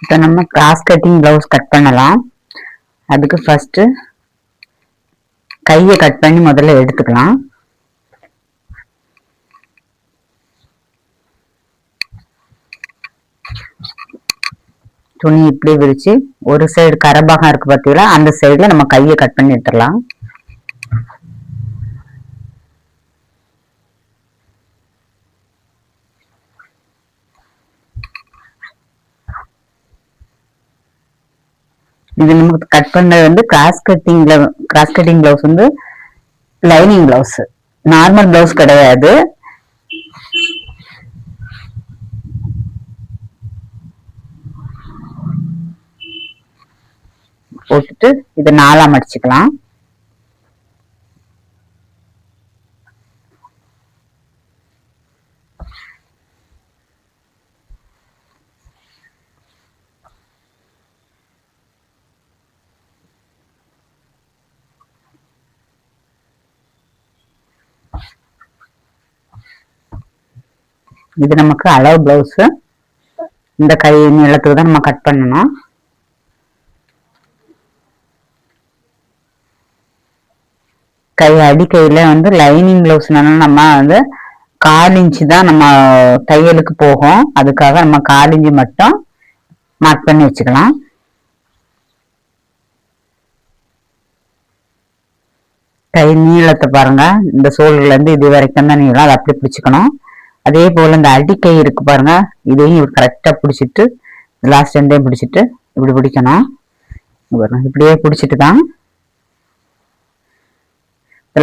இப்போ நம்ம cross cutting blouse cut பண்ணலாம். அதுக்கு ஃபர்ஸ்ட் கையை கட் பண்ணி முதல்ல எடுத்துக்கலாம். துணி இப்படி விரிச்சு ஒரு சைடு கரபாகம் இருக்கு பார்த்தீங்களா, அந்த சைடுல நம்ம கையை கட் பண்ணி எடுத்துடலாம். இது நமக்கு கட் பண்ணது வந்து கிராஸ் கட்டிங் பிளவுஸ் வந்து லைனிங் பிளவுஸ், நார்மல் பிளவுஸ் கிடையாது. போட்டுட்டு இதை 4ஆ மடிச்சுக்கலாம். இது நமக்கு அளவு பிளவுஸ். இந்த கை நீளத்துக்கு தான் நம்ம கட் பண்ணணும். கை அடிக்கையில வந்து லைனிங் பிளவுஸ்னால நம்ம வந்து 1/4 இன்ச்சு தான் நம்ம தையலுக்கு போகும். அதுக்காக நம்ம 1/4 இன்ச்சு மட்டும் மார்க் பண்ணி வச்சுக்கலாம். கை நீளத்தை பாருங்க, இந்த சோல்ல இருந்து இது வரைக்கும் தான் நீளம், அதை அப்படி பிடிச்சுக்கணும். அதே போல இந்த அடிக்கை இருக்கு பாருங்க, இதையும் கரெக்டா பிடிச்சிட்டு லாஸ்ட் எண்டையும் பிடிச்சிட்டு இப்படி பிடிக்கணும். இப்படியே பிடிச்சிட்டு தான்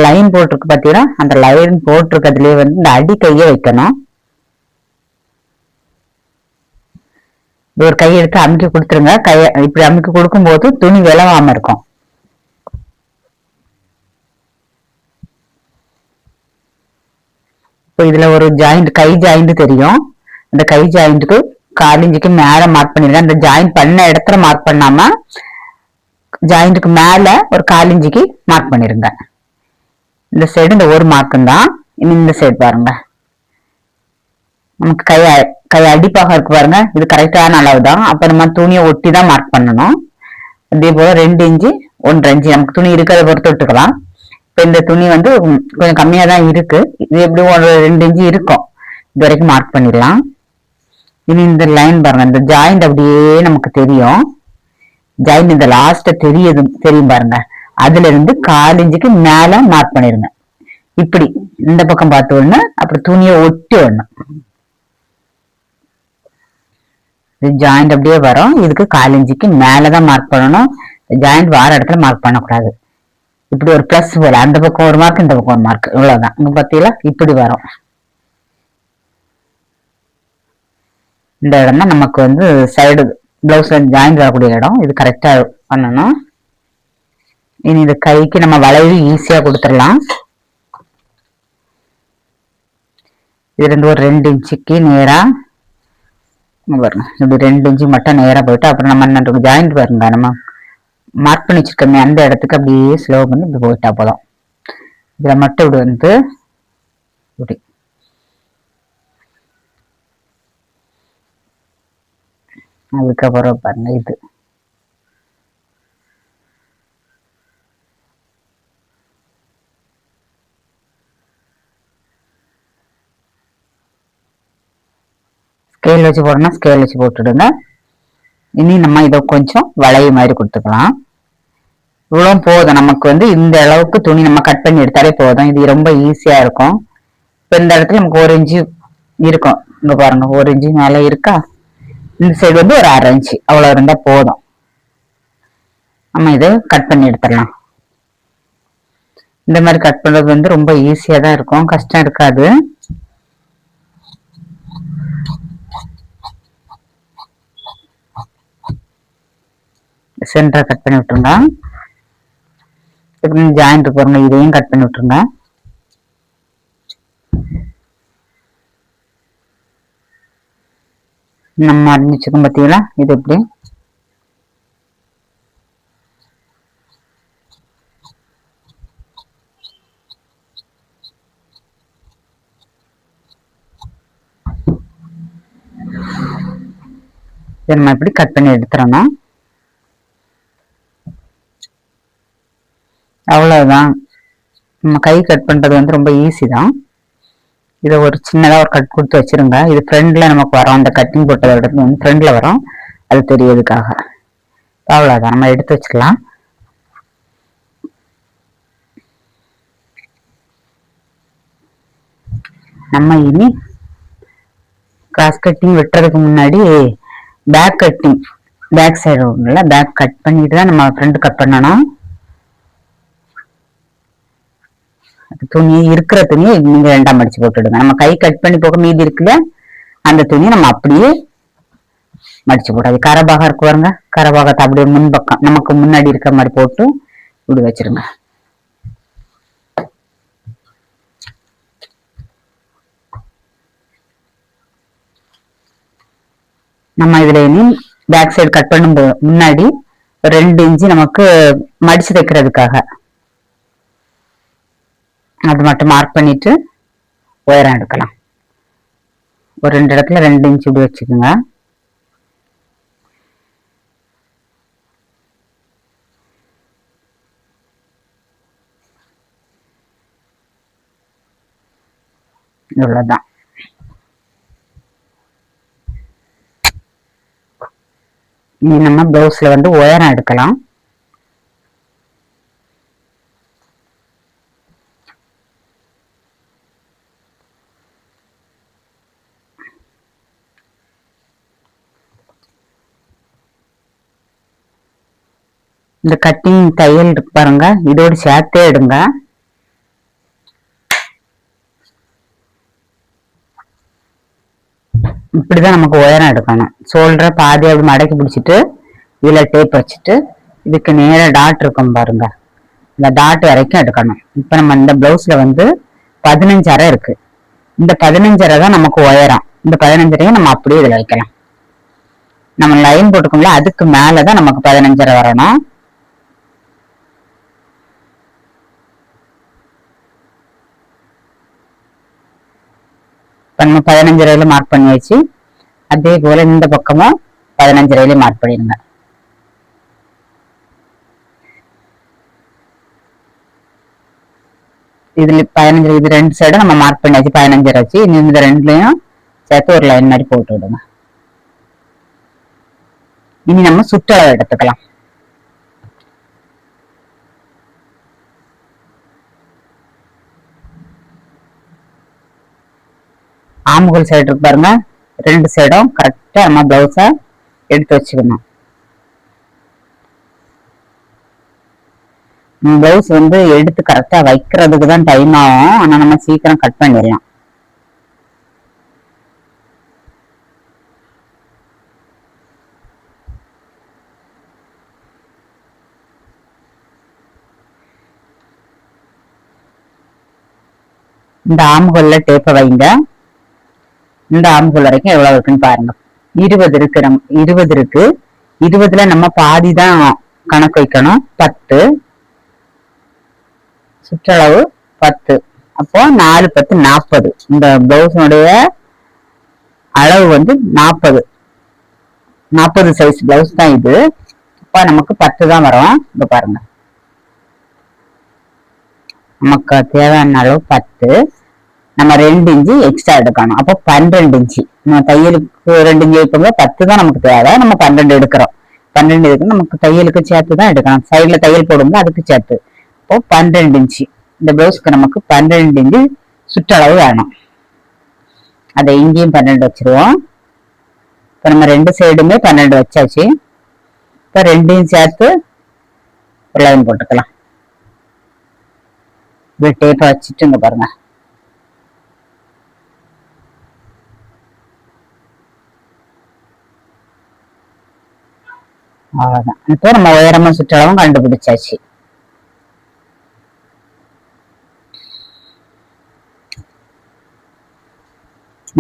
லைன் போட்டிருக்கு பார்த்தீங்கன்னா, அந்த லைன் போட்டிருக்கிறதுலயே வந்து இந்த அடிக்கையை வைக்கணும். ஒரு கையை எடுத்து அமுக்கி கொடுத்துருங்க. கையை இப்படி அமுக்கி கொடுக்கும் போது துணி விளவாம இருக்கும். இப்போ இதுல ஒரு ஜாயிண்ட், கை ஜாயிண்ட் தெரியும். அந்த கை ஜாயிண்ட்டுக்கு 1/4 இன்ச்சுக்கு மேல மார்க் பண்ணிருக்கேன். அந்த ஜாயிண்ட் பண்ண இடத்துல மார்க் பண்ணாம ஜாயிண்ட்டுக்கு மேல ஒரு 1/4 இன்ச்சுக்கு மார்க் பண்ணிருங்க. இந்த சைடு இந்த ஒரு மார்க்கும் தான். இந்த சைடு பாருங்க, நமக்கு கை அடிப்பாக இருக்கு பாருங்க, இது கரெக்டான அளவு தான். அப்ப நம்ம துணியை ஒட்டி தான் மார்க் பண்ணணும். அதே போல 2 இன்ச்சு 1/2 இன்ச்சு நமக்கு துணி இருக்கிறத பொறுத்து விட்டுக்கலாம். இப்ப இந்த துணி வந்து கொஞ்சம் கம்மியா தான் இருக்கு. இது எப்படி ஒரு 2 இன்ச்சு இருக்கும். இது வரைக்கும் மார்க் பண்ணிடலாம். இனி இந்த லைன் பாருங்க, இந்த ஜாயிண்ட் அப்படியே நமக்கு தெரியும். ஜாயிண்ட் இந்த லாஸ்ட் தெரியும் பாருங்க, அதுல இருந்து 1/4 இன்ச்சுக்கு மேல மார்க் பண்ணிருங்க. இப்படி இந்த பக்கம் பார்த்து ஒண்ணு, அப்புறம் துணியை ஒட்டி ஒண்ணு. ஜாயிண்ட் அப்படியே வரும். இதுக்கு 1/4 இன்ச்சுக்கு மேலதான் மார்க் பண்ணணும். ஜாயிண்ட் வார இடத்துல மார்க் பண்ணக்கூடாது. இப்படி ஒரு பிளஸ் போல, அந்த பக்கம் ஒரு மார்க், இந்த பக்கம் ஒரு மார்க், இவ்வளவுதான். இங்க பாத்தீங்களா, இப்படி வரும். இந்த இடம் தான் நமக்கு வந்து சைடு பிளவுஸ்ல ஜாயிண்ட் வரக்கூடிய இடம். இது கரெக்டா பண்ணணும். இனி இந்த கைக்கு நம்ம வளைவு ஈஸியா கொடுத்துடலாம். இது ரெண்டு ஒரு 2 இன்ச்சுக்கு நேரா பாருங்க, இப்படி 2 இன்ச்சு மட்டும் நேரா போயிட்டு அப்புறம் நம்ம ஜாயிண்ட் பாருங்க, நம்ம மார்க் பண்ணி வச்சிருக்கோமே அந்த இடத்துக்கு அப்படியே ஸ்லோ பண்ணி இப்படி போயிட்டா போதும். இதுல மட்டும் இப்படி வந்து இப்படி அதுக்கப்புறம் பாருங்க, இது ஸ்கேல் வச்சு போடணும், ஸ்கேல் வச்சு போட்டுடுங்க. இனி நம்ம இதை கொஞ்சம் வளைய மாதிரி கொடுத்துக்கலாம். இவ்வளவு போதும். நமக்கு வந்து இந்த அளவுக்கு துணி நம்ம கட் பண்ணி எடுத்தாலே போதும். இது ரொம்ப ஈஸியா இருக்கும். இப்ப இந்த இடத்துல நமக்கு 1 இன்ச்சு இருக்கும். இங்க பாருங்க, 1 இன்ச்சு மேல இருக்கா. இந்த சைடு வந்து ஒரு 1/2 இன்ச்சு, அவ்வளவு இருந்தா போதும். நம்ம இதை கட் பண்ணி எடுத்துடலாம். இந்த மாதிரி கட் பண்றது வந்து ரொம்ப ஈஸியா தான் இருக்கும், கஷ்டம் இருக்காது. சென்டரை கட் பண்ணி விட்டுருங்க. ஜாயிண்ட் பாருங்க, இதையும் கட் பண்ணி விட்டுருங்க. நம்ம அறிஞ்சிச்சுக்கோம் பார்த்தீங்களா, இது எப்படி இதை நம்ம இப்படி கட் பண்ணி எடுத்துடணும். அவ்வளவுதான். நம்ம கை கட் பண்றது வந்து ரொம்ப ஈஸி தான். இதை ஒரு சின்னதா ஒரு கட் கொடுத்து வச்சிருங்க. இது ஃப்ரண்ட்ல நமக்கு வரும், அந்த கட்டிங் போட்டதை விட வந்து ஃப்ரண்ட்ல வரும், அது தெரியறதுக்காக. அவ்வளவுதான், நம்ம எடுத்து வச்சுக்கலாம். நம்ம இனி கிராஸ் கட்டிங் வெட்டுறதுக்கு முன்னாடி பேக் கட்டிங், பேக் சைடு ஒண்ணுல பேக் கட் பண்ணிட்டு தான் நம்ம ஃப்ரண்ட் கட் பண்ணணும். துணி இருக்கிற துணியை நீங்க 2ஆ மடிச்சு போட்டுடுங்க. நம்ம கை கட் பண்ணி போக மீதி இருக்குல்ல, அந்த துணியை நம்ம அப்படியே மடிச்சு போடாது. கரபாகம் இருக்கு பாருங்க, கரபாகத்தை அப்படியே முன்பக்கம் நமக்கு முன்னாடி இருக்கிற மாதிரி போட்டு இப்படி வச்சிருங்க. நம்ம இதுல இனி பேக் சைடு கட் பண்ணும் முன்னாடி 2 இன்ச்சு நமக்கு மடிச்சு தைக்கிறதுக்காக அது மட்டும் மார்க் பண்ணிட்டு உயரம் எடுக்கலாம். ஒரு 2 இடத்துல 2 இன்ச்சு இப்படி வச்சுக்கோங்க. இவ்வளவுதான். இனி நம்ம பிளவுஸ்ல வந்து உயரம் எடுக்கலாம். இந்த கட்டிங் தையல் இருக்கு பாருங்க, இதோடு சேர்த்தே எடுங்க. இப்படிதான் நமக்கு உயரம் எடுக்கணும். ஷோல்டரை பாதி அப்படி மடக்கி பிடிச்சிட்டு இதுல டேப் வச்சுட்டு இதுக்கு நேர டாட் இருக்கும் பாருங்க, இந்த டாட் வரைக்கும் எடுக்கணும். இப்ப நம்ம இந்த பிளவுஸ்ல வந்து 15 அரை இருக்கு. இந்த 15 அரை தான் நமக்கு உயரம். இந்த 15 அரையும் நம்ம அப்படியே இதுல வைக்கலாம். நம்ம லைன் போட்டுக்கோங்களா, அதுக்கு மேலதான் நமக்கு 15 அரை வரணும். நம்ம 15 அரையில மார்க் பண்ணி வச்சு அதே போல இந்த பக்கமும் 15 அரையில மார்க் பண்ணிடுங்க. இதுல 15, இது 2 சைடும் நம்ம மார்க் பண்ணியாச்சு 15 அரை வச்சு. இந்த 2லயும் சேர்த்து ஒரு லைன் மாதிரி போட்டு விடுங்க. இனி நம்ம சுற்றளவு எடுத்துக்கலாம். ஆம்ஹோல் சைடு இருக்கு பாருங்க, 2 சைடும் கரெக்டா நம்ம பிளவுஸ எடுத்து வச்சுக்கணும். பிளவுஸ் வந்து எடுத்து கரெக்டா வைக்கிறதுக்கு தான் டைம் ஆகும், ஆனா நம்ம சீக்கிரம் கட் பண்ணிடலாம். இந்த ஆம்ஹோல்ல டேப்பை வைங்க. இந்த ஆம்ஹோல் வரைக்கும் எவ்வளவு இருக்குன்னு பாருங்க. 20 இருக்கு. 20 இருக்கு. 20ல நம்ம பாதி தான் கணக்கு வைக்கணும். 10 சுற்றளவு 10. அப்போ 4 10 40. இந்த பிளவுஸுடைய அளவு வந்து 40 சைஸ் பிளவுஸ் தான் இது. அப்ப நமக்கு 10 தான் வரும். இப்ப பாருங்க, நமக்கு தேவையான அளவு 10. நம்ம 2 இன்ச்சு எக்ஸ்ட்ரா எடுக்கணும். அப்போ 12 இன்ச்சு. நம்ம தையலுக்கு 2 இன்ச்சு வைப்போங்க, 10 தான் நமக்கு தேவை, நம்ம 12 எடுக்கிறோம். 12 எடுத்து நமக்கு தையலுக்கு சேர்த்து தான் எடுக்கணும். சைட்ல தையல் போடும்போது அதுக்கு சேர்த்து. இப்போ 12 இன்ச்சு. இந்த பிளவுஸ்க்கு நமக்கு 12 இன்ச்சு சுற்றளவு வேணும். அதை இங்கேயும் 12 வச்சிருவோம். இப்ப நம்ம 2 சைடுமே 12 வச்சாச்சு. இப்ப 2யும் சேர்த்து ஒரு லைன் போட்டுக்கலாம். இப்படி டேப்பை வச்சுட்டு இங்க பாருங்க. அவ்வளவுதான். இப்போ நம்ம உயரமும் சுற்றளவும் கண்டுபிடிச்சாச்சு.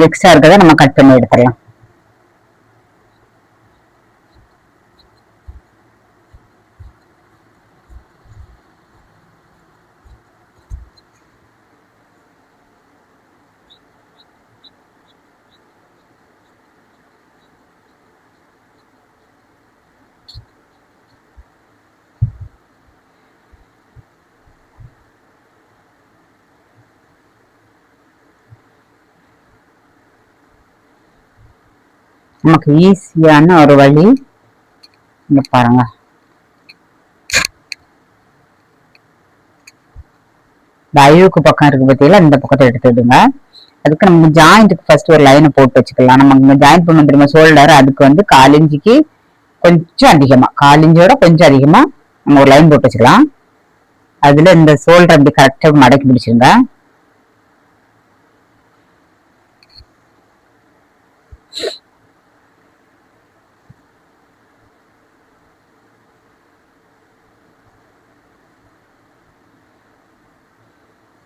எக்ஸ்ட்ரா இருக்கிறத நம்ம கட் பண்ணி எடுத்துடலாம். நமக்கு ஈஸியான ஒரு வழி. இங்க பாருங்க, இந்த அழுவுக்கு பக்கம் இருக்கு பத்தியில இந்த பக்கத்தை எடுத்துடுங்க. அதுக்கு நம்ம ஜாயிண்ட்டுக்கு ஃபர்ஸ்ட் ஒரு லைனை போட்டு வச்சுக்கலாம். நம்ம ஜாயின் பண்ண தெரியுமா ஷோல்டர், அதுக்கு வந்து 1/4 இன்ச்சுக்கு கொஞ்சம் அதிகமா, 1/4 இன்ச்சோட கொஞ்சம் அதிகமா நம்ம ஒரு லைன் போட்டு வச்சுக்கலாம். அதுல இந்த ஷோல்டர் அப்படி கரெக்டா மடக்கி பிடிச்சிருங்க.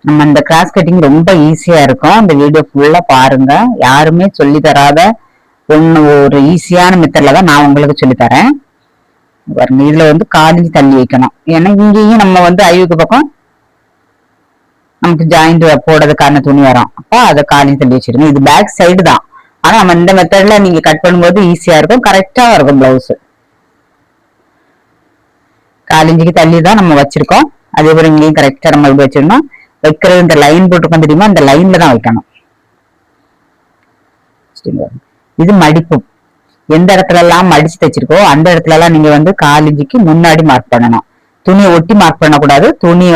நம்ம இந்த கிராஸ் கட்டிங் ரொம்ப ஈஸியா இருக்கும். இந்த வீடியோ ஃபுல்லா பாருங்க. யாருமே சொல்லி தராத ஒரு ஈஸியான மெத்தட்ல தான் நான் உங்களுக்கு சொல்லி தரேன். இதுல வந்து 1/4 இன்ச் தள்ளி வைக்கணும். ஏன்னா இங்கேயும் நம்ம வந்து அழுவுக்கு பக்கம் நமக்கு ஜாயிண்ட் போடுறதுக்கான துணி வரும். அப்ப அதை 1/4 இன்ச் தள்ளி வச்சிருங்க. இது பேக் சைடு தான், ஆனா நம்ம இந்த மெத்தட்ல நீங்க கட் பண்ணும்போது ஈஸியா இருக்கும், கரெக்டா இருக்கும் பிளவுஸ். 1/4 இன்ச்சுக்கு தள்ளி தான் நம்ம வச்சிருக்கோம். அதே போல இங்கேயும் கரெக்டா நம்ம இப்படி வச்சிடணும். வைக்கிறது இந்த லைன் போட்டுக்கோம் தெரியுமா, இந்த லைன்ல தான் வைக்கணும். இது மடிப்பு. எந்த இடத்துல எல்லாம் மடிச்சு தைச்சிருக்கோ அந்த இடத்துல எல்லாம் நீங்க வந்து 1/4 இன்ச்சுக்கு முன்னாடி மார்க் பண்ணணும். துணியை ஒட்டி மார்க் பண்ணக்கூடாது. துணி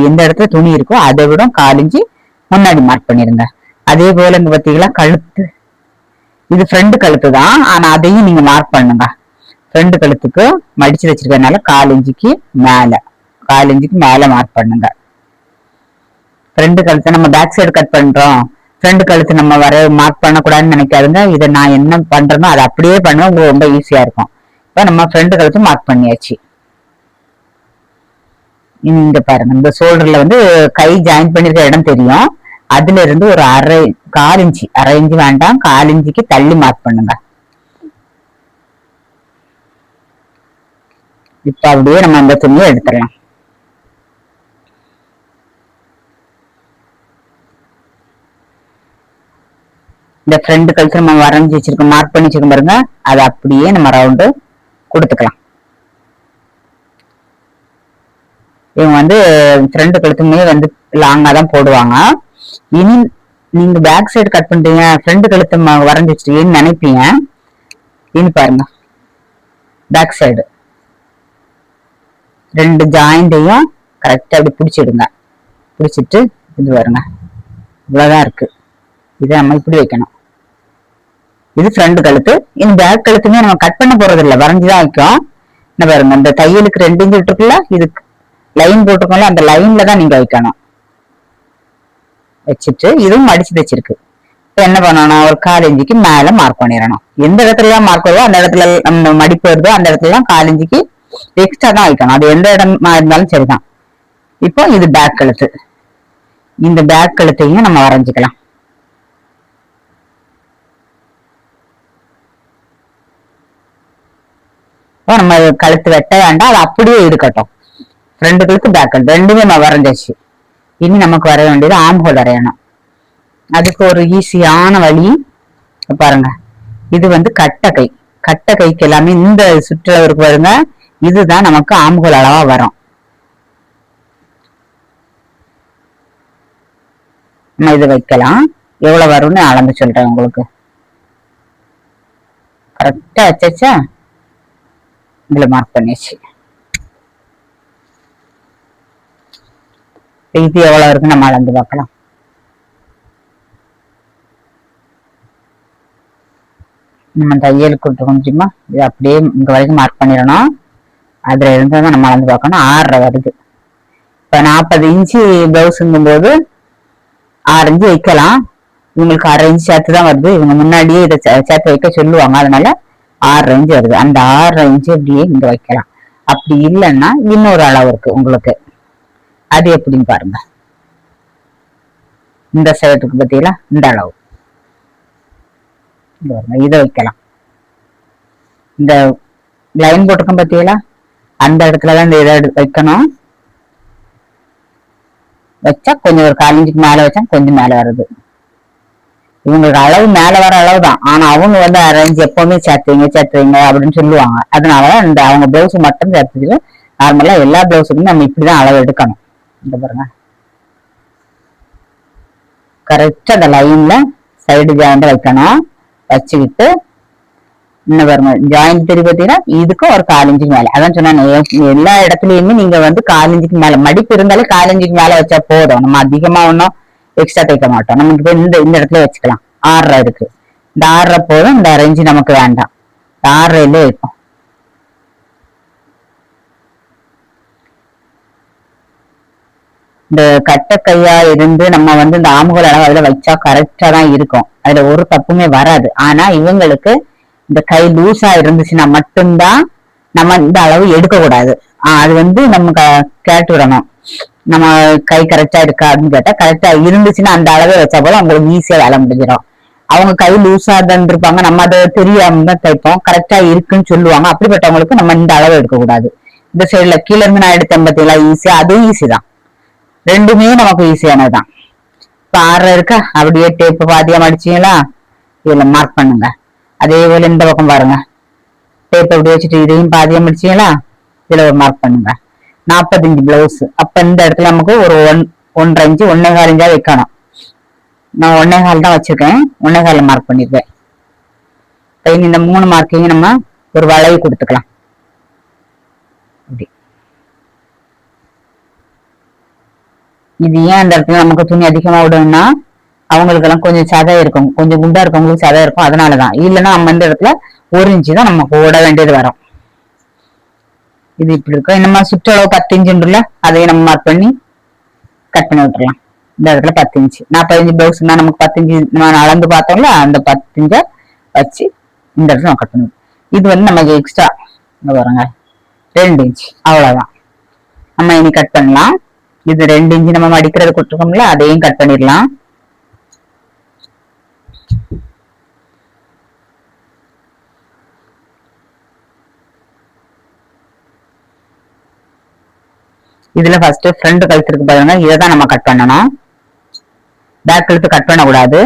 எந்த இடத்துல துணி இருக்கோ அதை விட 1/4 இன்ச்சு முன்னாடி மார்க் பண்ணிருங்க. அதே போல இங்க பாத்தீங்களா கழுத்து, இது ஃப்ரண்ட் கழுத்து தான், ஆனா அதையும் நீங்க மார்க் பண்ணுங்க. ஃப்ரண்ட் கழுத்துக்கு மடிச்சு வச்சிருக்கனால 1/4 இன்ச்சுக்கு மேல, 1/4 இன்ச்சுக்கு மேல மார்க் பண்ணுங்க. ஃப்ரண்ட் கழுத்தை நம்ம பேக் சைடு கட் பண்றோம், ஃப்ரண்ட் கழுத்து நம்ம வர மார்க் பண்ணக்கூடாதுன்னு நினைக்காதுங்க. இதை நான் என்ன பண்றேனோ அதை அப்படியே பண்ண உங்களுக்கு ரொம்ப ஈஸியா இருக்கும். இப்ப நம்ம ஃப்ரண்ட் கழுத்து மார்க் பண்ணியாச்சு. இங்க பாருங்க, இந்த ஷோல்டர்ல வந்து கை ஜாயின் பண்ணிருக்க இடம் தெரியும். அதுல இருந்து ஒரு 1/4 இன்ச்சு, 1/2 இன்ச்சு வேண்டாம், 1/4 இன்ச்சுக்கு தள்ளி மார்க் பண்ணுங்க. இப்ப அப்படியே நம்ம அந்த துணியை எடுத்துடலாம். இந்த ஃப்ரண்ட் கழுத்து நம்ம வரைஞ்சி வச்சிருக்கோம், மார்க் பண்ணி வச்சிருக்கோம் பாருங்க, அதை அப்படியே நம்ம ரவுண்டு கொடுத்துக்கலாம். இவங்க வந்து ஃப்ரண்ட் கழுத்துமே வந்து லாங்கா தான் போடுவாங்க. இனி நீங்க பேக் சைடு கட் பண்றீங்க, ஃப்ரண்ட் கழுத்து வரைஞ்சி வச்சிருக்கீங்கன்னு நினைப்பீங்க. இனி பாருங்க, பேக் சைடு 2 ஜாயிண்டையும் கரெக்டா அப்படி பிடிச்சிடுங்க. பிடிச்சிட்டு இது பாருங்க, இவ்வளவுதான் இருக்கு. இதை நம்ம இப்படி வைக்கணும். இது ஃப்ரண்ட் கழுத்து. இந்த பேக் கழுத்துமே நம்ம கட் பண்ண போறது இல்லை, வரைஞ்சுதான் வைக்கும். என்ன பாருங்க, இந்த தையலுக்கு 2 இன்ச்சு விட்டுருக்குல்ல, இதுக்கு லைன் போட்டுக்கோங்களா, அந்த லைன்ல தான் நீங்க வைக்கணும். வச்சுட்டு இதுவும் மடிச்சு தைச்சிருக்கு. இப்ப என்ன பண்ணணும், ஒரு 1/4 இன்ச்சுக்கு மேல மார்க் பண்ணிடணும். எந்த இடத்துல மார்க் வருதோ அந்த இடத்துல நம்ம மடிப்பு வருதோ அந்த இடத்துல 1/4 இன்ச்சுக்கு எக்ஸ்ட்ரா தான் வைக்கணும். அது எந்த இடமா இருந்தாலும் சரிதான். இப்போ இது பேக் கழுத்து. இந்த பேக் கழுத்தையும் நம்ம வரைஞ்சிக்கலாம். நம்ம கழுத்து வெட்ட வேண்டாம், அது அப்படியே இருக்கட்டும். ஃப்ரண்ட் கழுத்து பேக் கழுத்து ரெண்டுமே நம்ம வரைஞ்சாச்சு. இனி நமக்கு வரைய வேண்டியது ஆம்ஹோல் வரையணும். அதுக்கு ஒரு ஈஸியான வழி பாருங்க. இது வந்து கட்டை கைக்கு எல்லாமே இந்த சுற்றளவுக்கு வருங்க. இதுதான் நமக்கு ஆம்ஹோல் அளவா வரும். நம்ம இது வைக்கலாம். எவ்வளவு வரும்னு அளந்து சொல்றேன் உங்களுக்கு. கரெக்டா வச்சாச்சா, இதுல மார்க் பண்ணியாச்சு. இது எவ்வளவு இருக்கு நம்ம அளந்து பார்க்கலாம். நம்ம தையல் கொடுத்துருக்கோம் முடியுமா, இது அப்படியே இங்க வரைக்கும் மார்க் பண்ணிடணும். அதுல இருந்து நம்ம அளந்து பார்க்கணும். 6.5 வருது. இப்ப 40 இன்ச்சு பிளவுஸுங்கும் போது 6 இன்ச்சு வைக்கலாம். இவங்களுக்கு 1/2 இன்ச்சு சேர்த்து தான் வருது. இவங்க முன்னாடியே இதை சேர்த்து வைக்க சொல்லுவாங்க, அதனால 6.5 இன்ச்சு வருது. அந்த 6.5 இன்ச்சு அப்படியே இங்க வைக்கலாம். அப்படி இல்லைன்னா இன்னொரு அளவு இருக்கு உங்களுக்கு, அது எப்படின்னு பாருங்க. இந்த சைடுக்கு பத்தியில இந்த அளவு இதை வைக்கலாம். இந்த லைன் போட்டுக்கும் பத்தியில அந்த இடத்துலதான் இந்த இதை வைக்கணும். வச்சா கொஞ்சம் ஒரு 1/4 இன்ச்சுக்கு மேல வச்சா கொஞ்சம் மேல வருது. இவங்களுக்கு அளவு மேல வர அளவு தான், ஆனா அவங்க வந்து 1/2 இன்ச்சு எப்பவுமே சேர்த்துவீங்க அப்படின்னு சொல்லுவாங்க. அதனாலதான் இந்த அவங்க பிளவுஸ் மட்டும் சேர்த்துட்டு நார்மலா எல்லா பிளவுஸுக்குமே நம்ம இப்படிதான் அளவு எடுக்கணும். இந்த பாருங்க, கரெக்டா அந்த லைன்ல சைடு ஜாயிண்ட் வைக்கணும். வச்சுக்கிட்டு என்ன பாருங்க ஜாயிண்ட் தெரி பார்த்தீங்கன்னா இதுக்கும் ஒரு 1/4 இன்ச்சுக்கு மேல. அதான் சொன்னாங்க எல்லா இடத்துலயுமே நீங்க வந்து 1/4 இன்ச்சுக்கு மேல மடிப்பு இருந்தாலே 1/4 இன்ச்சுக்கு மேல வச்சா போதும். நம்ம அதிகமா ஒன்னும் எக்ஸ்ட்ரா தைக்க மாட்டோம். நமக்கு இந்த இடத்துல வச்சுக்கலாம். 6 இருக்கு, இந்த 6 போதும். இந்த 1/2 இன்ச்சு நமக்கு வேண்டாம், 6 வைப்போம். இந்த கட்ட கையா இருந்து நம்ம வந்து இந்த ஆமுகள் அளவு அதுல வச்சா கரெக்டா தான் இருக்கும், அதுல ஒரு தப்புமே வராது. ஆனா இவங்களுக்கு இந்த கை லூஸா இருந்துச்சுன்னா மட்டும்தான் நம்ம இந்த அளவு எடுக்க கூடாது. அது வந்து நம்ம கேட்டு விடணும், நம்ம கை கரெக்டா இருக்கா அப்படின்னு கேட்டா கரெக்டா இருந்துச்சுன்னா அந்த அளவே வச்சா போல அவங்களுக்கு ஈஸியா வேலை முடிஞ்சிடும். அவங்க கை லூஸா இருந்திருப்பாங்க, நம்ம அதை தெரியாம தான் தைப்போம், கரெக்டா இருக்குன்னு சொல்லுவாங்க. அப்படிப்பட்டவங்களுக்கு நம்ம இந்த அளவு எடுக்க கூடாது. இந்த சைடுல கீழே இருந்து நான் எடுத்தேன் பார்த்தீங்களா ஈஸியா, அதுவும் ஈஸி தான், ரெண்டுமே நமக்கு ஈஸியானதுதான். இப்ப 6 இருக்கா, அப்படியே டேப் பாதியா மடிச்சீங்களா, இதுல மார்க் பண்ணுங்க. அதே போல இந்த பக்கம் பாருங்க, டேப் அப்படி வச்சுட்டு இதையும் பாதியா மடிச்சீங்களா, இதுல ஒரு மார்க் பண்ணுங்க. 45 பிளவுஸ். அப்ப இந்த இடத்துல நமக்கு ஒரு 1.5 இன்ச்சு 1.25 இன்ச்சா வைக்கணும். நான் 1.25 தான் வச்சிருக்கேன், 1.25 மார்க் பண்ணிருக்கேன். இந்த 3 மார்க்கையும் நம்ம ஒரு வளைவு கொடுத்துக்கலாம். இது ஏன் அந்த இடத்துல நமக்கு துணி அதிகமா விடணும்னா அவங்களுக்கு எல்லாம் கொஞ்சம் சதை இருக்கும், கொஞ்சம் குண்டா இருக்கவங்களுக்கு சதை இருக்கும், அதனாலதான். இல்லைன்னா நம்ம இந்த இடத்துல 1 இன்ச்சு தான் நம்ம போட வேண்டியது வரும். இது இப்படி இருக்கும். நம்ம சுற்றளவு 10 இன்ச்சுல அதையும் நம்ம மார்க் பண்ணி கட் பண்ணி விட்டுறலாம். இந்த இடத்துல 10 இன்ச்சு 45 பிளவுஸ்னா நமக்கு 10 இன்ச்சு நம்ம அளந்து பார்த்தோம்ல, அந்த 10 இன்ச்சை வச்சு இந்த இடத்துல நம்ம கட் பண்ணி. இது வந்து நமக்கு எக்ஸ்ட்ரா வருங்க 2 இன்ச்சு, அவ்வளவுதான். நம்ம இனி கட் பண்ணலாம். இது 2 இன்ச்சு நம்ம மடிக்கிறது கொடுத்துருக்கோம்ல, அதையும் கட் பண்ணிடலாம். இதுல ஃபர்ஸ்ட் ஃப்ரண்ட் கழுத்துக்கு பாருங்க, இதைதான் நம்ம கட் பண்ணணும். பேக் கழுத்து கட் பண்ண கூடாது.